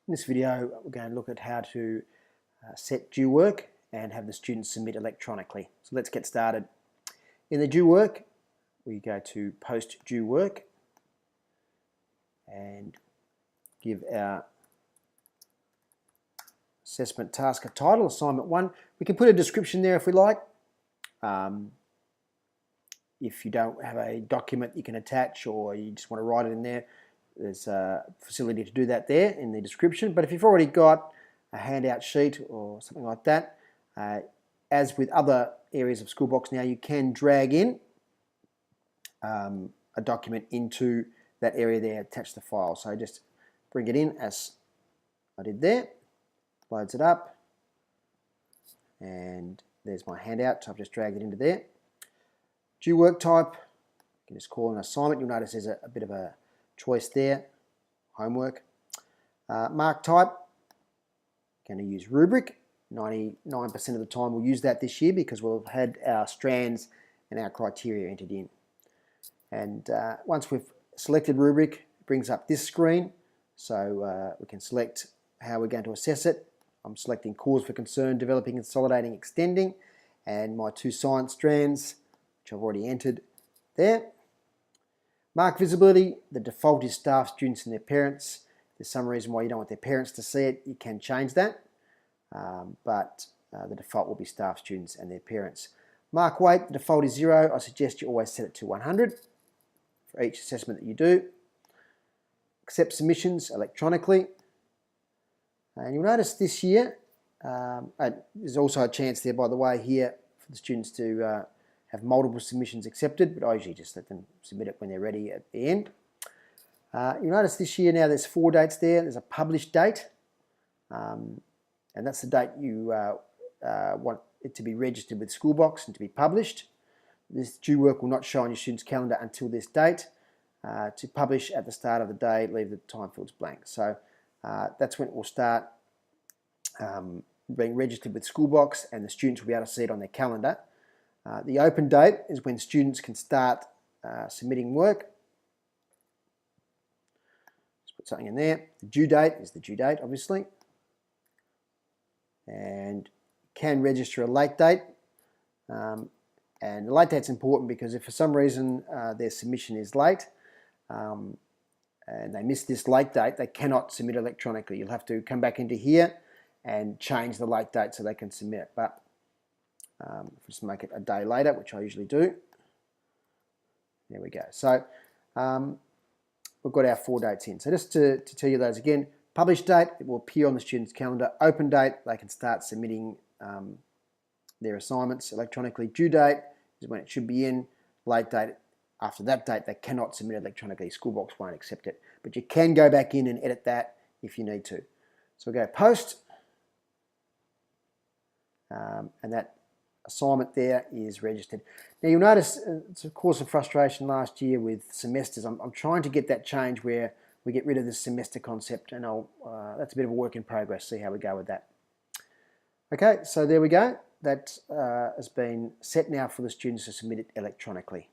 In this video, we're going to look at how to set due work and have the students submit electronically. So let's get started. In the due work, we go to post due work and give our assessment task a title, assignment 1. We can put a description there if we like. If you don't have a document you can attach or you just want to write it in there, there's a facility to do that there in the description. But if you've already got a handout sheet or something like that, as with other areas of Schoolbox now, you can drag in a document into that area there, attach the file. So just bring it in as I did there, loads it up, and there's my handout. So I've just dragged it into there. Due work type, you can just call an assignment. You'll notice there's a bit of a choice there, homework. Mark type, going to use rubric. 99% of the time we'll use that this year because we'll have had our strands and our criteria entered in. And once we've selected rubric, it brings up this screen. So we can select how we're going to assess it. I'm selecting cause for concern, developing, consolidating, extending, and my 2 science strands, which I've already entered there. Mark visibility, the default is staff, students and their parents. If there's some reason why you don't want their parents to see it, you can change that. But the default will be staff, students and their parents. Mark weight, the default is 0. I suggest you always set it to 100 for each assessment that you do. Accept submissions electronically. And you'll notice this year, there's also a chance there, by the way, here for the students to have multiple submissions accepted, but I usually just let them submit it when they're ready at the end. You'll notice this year now there's 4 dates there. There's a published date, and that's the date you want it to be registered with Schoolbox and to be published. This due work will not show on your student's calendar until this date. To publish at the start of the day, leave the time fields blank. So that's when it will start being registered with Schoolbox, and the students will be able to see it on their calendar. The open date is when students can start submitting work. Let's put something in there. The due date is the due date, obviously. And can register a late date. And the late date's important because if for some reason their submission is late and they miss this late date, they cannot submit electronically. You'll have to come back into here and change the late date so they can submit. But just make it a day later, which I usually do. There we go. So we've got our 4 dates in. So just to tell you those again, published date, it will appear on the student's calendar. Open date, they can start submitting their assignments electronically. Due date is when it should be in. Late date, after that date, they cannot submit electronically. Schoolbox won't accept it. But you can go back in and edit that if you need to. So we'll go post, and that assignment there is registered. Now you'll notice it's a cause of frustration last year with semesters. I'm trying to get that change where we get rid of this semester concept, and that's a bit of a work in progress. See how we go with that. Okay, so there we go. That has been set now for the students to submit it electronically.